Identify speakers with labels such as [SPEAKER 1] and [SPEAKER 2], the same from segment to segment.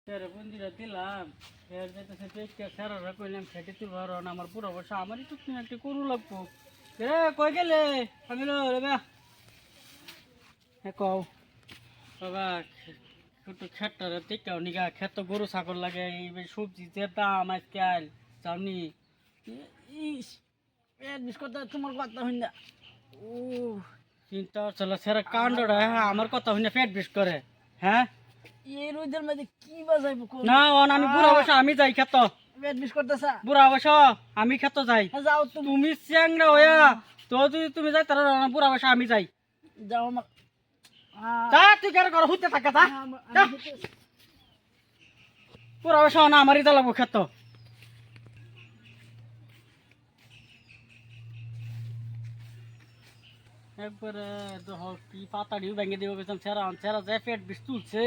[SPEAKER 1] বন্দিরা দিলাম এর যাইতেছে পেটকে সারা কইলাম খেতে তুই ঘর না আমার পুরো বসে আমারই তো তুমি একটু করু লাগবো রে কই গেলে আমি রে বা হ্যাঁ কও বাবা ছোট খেটটা টিকাও নিগা খেত গরু ছাগল লাগে এই সবজি যে দাম আজকাল জানি ইস পেট বিস্কুট তোমার কথা হইন না ও চিন্তা চলো সেরা কাণ্ডটা হ্যাঁ আমার কথা হইন পেট বিষ করে হ্যাঁ
[SPEAKER 2] এই রোদের মধ্যে কি বাজাইবো কোন
[SPEAKER 1] না অন আমি বুড়া বসে আমি যাই খেত
[SPEAKER 2] পেট বিষ করতেছা
[SPEAKER 1] বুড়া বসে আমি খেত যাই
[SPEAKER 2] যাও তুমি
[SPEAKER 1] তুমি চ্যাংরা হইয়া তো যদি তুমি যাই তারা বুড়া বসে আমি যাই
[SPEAKER 2] যাও আমার
[SPEAKER 1] তা তুই কেন ঘর হইতে থাকা তা বুড়া বসে না আমারই জ্বালাবো খেত একবারে কি পাতাড়িও ভেঙে দিব বেতন ছেঁড়া ছেঁড়া যায় পেট বিষ তুলছে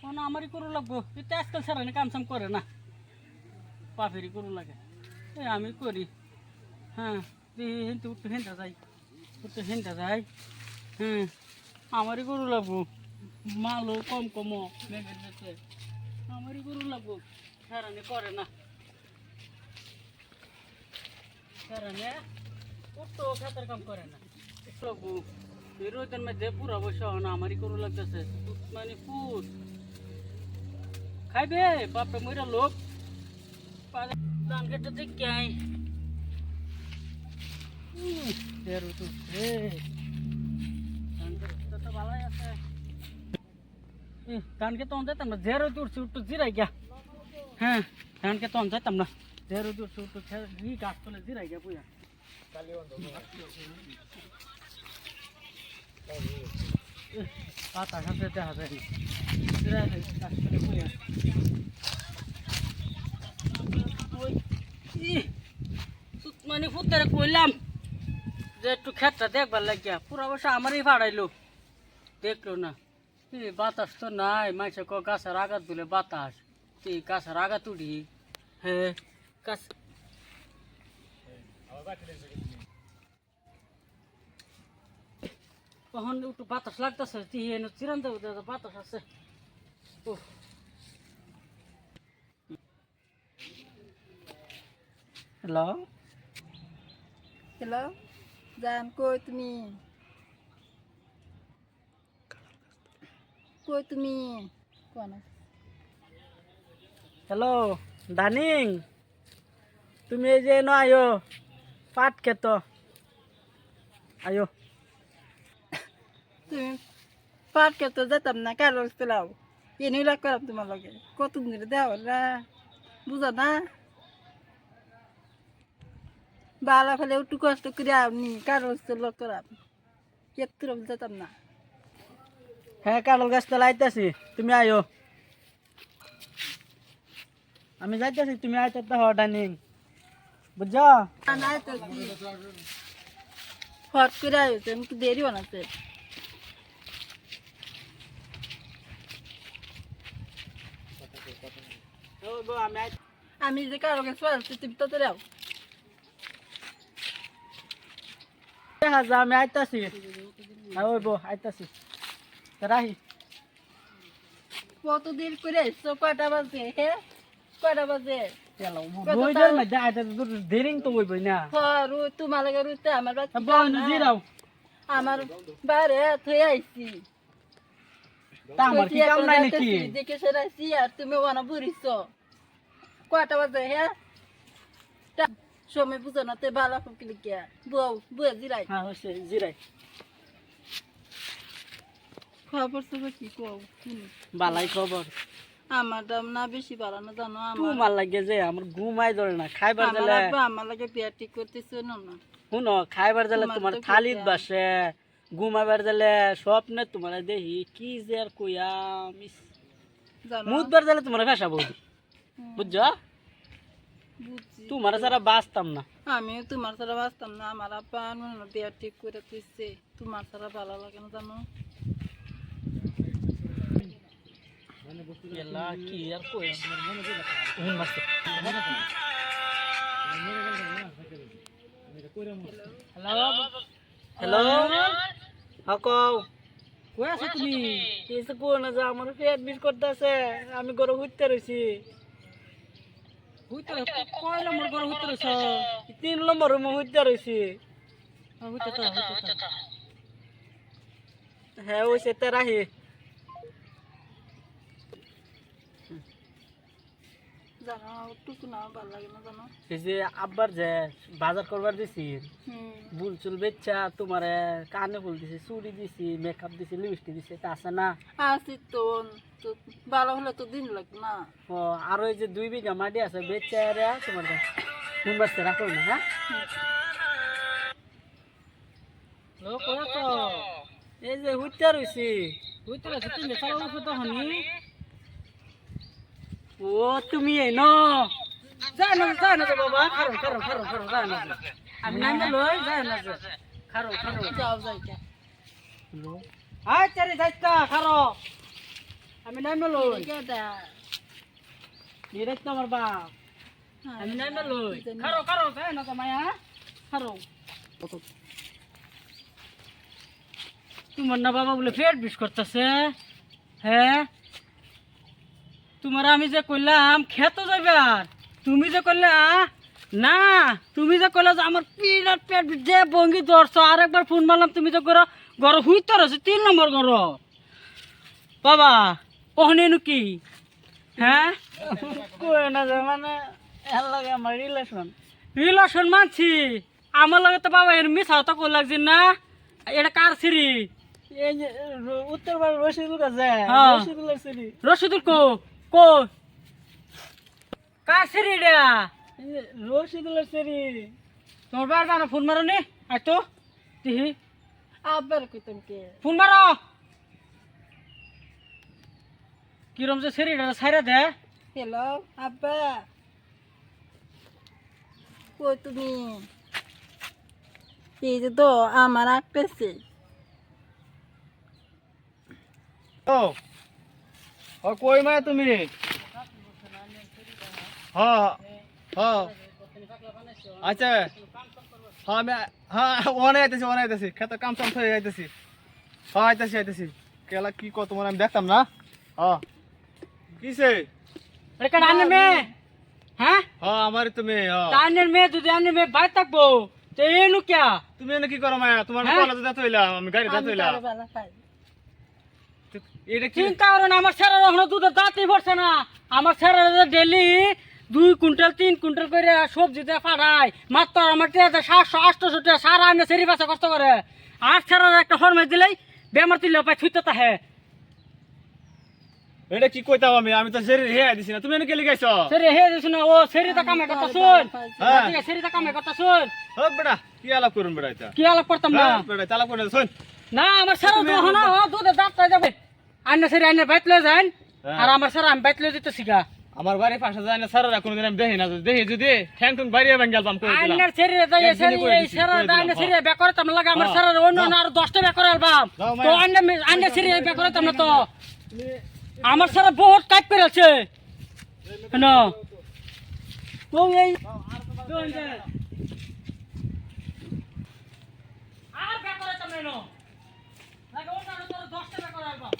[SPEAKER 1] না আমারই করু লাগবো তো আজকাল ছেঁড়া কাম সাম করে না পাফেরি করু লাগে আমি করি হ্যাঁ হেনতে উঠতে হেনতে যাই উঠতে হেনতে যাই হ্যাঁ আমারই গরু লাগবো মালও কম কম মেঘের যেতে আমারই গরু লাগবো ফেরানি করে না ফেরানে উঠতো খেতের কাম করে না লাগবো এই রোদের মধ্যে পুরা বসে না আমারই গরু লাগতেছে মানে ফুট খাইবে বাপটা মইরা লোক ধান কেটে দেখে আই ধান কে তখন যাইতাম না জেরো উঠছে উঠতো জিরাই গিয়া হ্যাঁ ধান কে তখন যাইতাম না জেরো উঠছে উঠতো গাছ তলে জিরাই গিয়া বুঝা পাতা খাতে দেখা যায় জিরাই গাছ তলে বুঝা মানে ফুটারে কইলাম যে একটু খেতটা দেখবার লাগিয়া পুরা বসে আমারই ভাড়াইলো দেখলো না বাতাস তো নাই মাইসে ক গাছের আঘাত দিলে বাতাস তুই গাছের আঘাত উঠি হ্যাঁ গাছ কখন একটু বাতাস লাগতেছে তুই চিরান দেবো বাতাস আছে ও হ্যালো
[SPEAKER 2] হ্যালো জান কই তুমি কোন
[SPEAKER 1] হ্যালো দানিং তুমি এই যে আয়ো পাট খেত আয়ো
[SPEAKER 2] তুমি পাট খেতে যেতাম না কারো চলাও এনে লাগ করাম তোমার লগে কত দিন দেওয়া বুঝা না বালা ফেলে একটু কষ্ট করে আপনি কারো লগ করাম কেত্র যেতাম না
[SPEAKER 1] হ্যাঁ কারল গাছ তো লাইতেছি তুমি আয়ো আমি যাইতেছি তুমি আইতে তো ডাইনিং বুঝছো
[SPEAKER 2] নাই তো ফট করে আইছে আমি কি দেরি বানাচ্ছে আমি যে কারো কাছে আসছি তুমি তো রাও
[SPEAKER 1] আমি আইতাছি ওই বো আইতাছি রাহি
[SPEAKER 2] কত দেরি করে আসছো কয়টা বাজে হ্যাঁ কয়টা বাজে
[SPEAKER 1] দেরিং তো বইবই না
[SPEAKER 2] তোমার লাগে রুতে আমার
[SPEAKER 1] জিরাও
[SPEAKER 2] আমার বারে থই আইছি
[SPEAKER 1] আমার কি কাম নাই নাকি
[SPEAKER 2] দেখে সেরাইছি আর তুমি ওনা বুড়িছ কয়টা বাজে হ্যাঁ সময় বুঝো না তে ভালো ফুকলি গিয়া বুয়া জিরাই
[SPEAKER 1] হ্যাঁ হচ্ছে জিরাই
[SPEAKER 2] খবর সব কি কও
[SPEAKER 1] বালাই খবর
[SPEAKER 2] আমার দাম না বেশি ভালো না জানো
[SPEAKER 1] আমার লাগে যে আমার ঘুমাই ধরে না খাইবার দিলে
[SPEAKER 2] আমার লাগে বিয়া ঠিক করতেছে না
[SPEAKER 1] শুনো খাইবার দিলে তোমার থালিত বাসে ঘুমাইবার দিলে স্বপ্নে তোমার দেখি কি যে আর কইয়াম মুদবার দিলে তোমার ভেসা বৌদি বুঝছো তোমার সারা বাঁচতাম না
[SPEAKER 2] আমিও তোমার ছাড়া বাঁচতাম না আমার আপা বিয়া ঠিক করে দিচ্ছে তোমার ছাড়া ভালো লাগে না জানো
[SPEAKER 1] কি আর কই হ্যালো হ্যালো হকও কই আছো তুমি?
[SPEAKER 2] কিছু কোন না যে আমার পেট বিষ করতেছে, আমি গরু হুইতে রয়েছি।
[SPEAKER 1] হইতে কয় নম্বর ঘরে হইতে রইছ?
[SPEAKER 2] 3 নম্বর রুমে হুইতে রয়েছি।
[SPEAKER 1] হইতে তো
[SPEAKER 2] হ্যাঁ ওই সে তেরাহি। জানো টুকু না ভালো লাগে না জানো।
[SPEAKER 1] এই যে আব্বার যে বাজার করবার দিছি, বুল চুল বেচা তোমার কানে ফুল দিছি, চুড়ি দিছি, মেকআপ দিছি, লিপস্টিক দিছি, তা আছে না?
[SPEAKER 2] আসি তো তো ভালো হলে তো দিন লাগবে না।
[SPEAKER 1] ও আর ওই যে 2 বিঘা মাটি আছে বেচা রে তোমার ফোন বাজতে রাখো না। হ্যাঁ লোক তো
[SPEAKER 2] এই যে হুইতে রয়েছি।
[SPEAKER 1] হইতে রইছ তুমি চালাও তো হনি।
[SPEAKER 2] ও তুমি এই ন
[SPEAKER 1] যায় না বাবা, খারো যায় না। আমি নামে লই যায় না যে খারো
[SPEAKER 2] যাও যাই কে।
[SPEAKER 1] আয় চারি যাইতা খারো, আমি নামে লই।
[SPEAKER 2] কেডা
[SPEAKER 1] নিরাজ তো আমার বাপ, আমি নামে লই। খারো যায় না তো মায়া, খারো। তোমার না বাবা বলে পেট বিষ করতেছে। হ্যাঁ তোমার আমি যে কইলাম খেতে যাবে, আর তুমি যে কইলা না, তুমি যে কইলা যে আমার পিরাট পেট যে ভঙ্গি ধরছো, আরেকবার ফোন মারলাম তুমি যে ঘর হুইতে রয়েছে 3 নম্বর ঘর। বাবা ওখানে কি? হ্যাঁ
[SPEAKER 2] কই না যে মানে এর লাগে আমার
[SPEAKER 1] রিলেশন মানছি, আমার লাগে তো বাবা এর মিশাও তো কই লাগছে না। এটা কার সিঁড়ি?
[SPEAKER 2] এই যে উত্তর পাড়ার রশিদুল কাছে।
[SPEAKER 1] হ্যাঁ।
[SPEAKER 2] রশিদুলের সিঁড়ি।
[SPEAKER 1] রশিদুল কো কার সিঁড়ি এটা?
[SPEAKER 2] এই যে রশিদুলের সিঁড়ি।
[SPEAKER 1] তোমার বার বাবা ফোন মারো নি, আয় তো দিহি
[SPEAKER 2] আব্বার কইতাম কে।
[SPEAKER 1] ফোন মারো। কিরম যে সিঁড়িটা ছাইরা দে।
[SPEAKER 2] হ্যালো আব্বা, কই তুমি? এই যে তো আমার আঁকতেছে।
[SPEAKER 3] ও ও কই মা তুমি? হ্যাঁ হ্যাঁ আচ্ছা হ্যাঁ আমি হ্যাঁ অনে আইতেছি খেতে কাম চাম হয়ে আইতেছি। হ্যাঁ আইতেছি কেলা কি কত তোমার আমি দেখতাম না। হ্যাঁ কিসে?
[SPEAKER 1] এটা কার আনে মে? হ্যাঁ
[SPEAKER 3] হ্যাঁ আমারই তুমি। হ্যাঁ
[SPEAKER 1] আনের মেয়ে যদি আনের মেয়ে বাই থাকবো তো এনু কিয়া?
[SPEAKER 3] তুমি এনে কি করো মায়া? তোমার
[SPEAKER 1] হ্যাঁ?
[SPEAKER 3] কলেজে যেতে হইলাম, আমি গাড়ি যেতে
[SPEAKER 2] আমি
[SPEAKER 3] হইলাম।
[SPEAKER 2] তারে বেলা খাই।
[SPEAKER 3] এটা কি?
[SPEAKER 1] চিন্তা করো না, আমার ছেলের এখনো দুধের দাঁতই ভরছে না। আমার ছেলের ডেলি 2 কুইন্টাল 3 কুইন্টাল করে সবজি দিয়ে পাঠায়, মাত্র আমার 700-800 টাকা সারা আনে সেরি বাসা কষ্ট করে। আর ছেলের একটা হরমাই দিলেই বেমার তুলে পায় ছুটতে তাহে।
[SPEAKER 3] এটা কি কইতাম আমি? আমি তো জেরি হে আইদিছি না, তুমি এনে কে লিখাইছো?
[SPEAKER 1] সেরি হে দিছ না, ও সেরি তা কামে কথা শুন।
[SPEAKER 3] হ্যাঁ।
[SPEAKER 1] ঠিক আছে সেরি তা কামে কথা শুন।
[SPEAKER 3] হ্যাঁ বেটা কি আলাপ করুন বেটা এটা?
[SPEAKER 1] কি আলাপ করতাম না?
[SPEAKER 3] হ্যাঁ বেটা চালাপ করে শুন।
[SPEAKER 1] না আমার ছেলে তো হনা দুধের দাঁতটা যাবে। আন্না সেরি আন্না বাইত লয়ে যান,
[SPEAKER 3] হ্যাঁ।
[SPEAKER 1] আর আমার ছেলে আমি বাইত লয়ে দিতেছি গা।
[SPEAKER 3] আমার বাড়ির পাশে যায় না সারা কোনদিন আমি দেখি না, দেখি যদি ঠ্যাং টুং বাইরে বেঙ্গাল পাম করে দিলাম।
[SPEAKER 1] আন্নার সেরি যাই
[SPEAKER 3] একদিনই
[SPEAKER 1] সেরি
[SPEAKER 3] করে
[SPEAKER 1] এই
[SPEAKER 3] দিছি,
[SPEAKER 1] সেরা
[SPEAKER 3] করে দিলাম,
[SPEAKER 1] আন্না সেরি
[SPEAKER 3] হ্যাঁ।
[SPEAKER 1] বেকরে তাম লাগে আমার
[SPEAKER 3] হ্যাঁ।
[SPEAKER 1] ছেলে অন্য আর 10টা বেকরে আলবাম।
[SPEAKER 3] যাও
[SPEAKER 1] তো
[SPEAKER 3] মায়া।
[SPEAKER 1] আন্না সেরি বেকরে তাম না তো আমার ছেলে বহুত কাজ করে আছে। কেন তো এই আর বেকরে তাম না লাগে অন্য আর 10টা বেকরে আলবাম।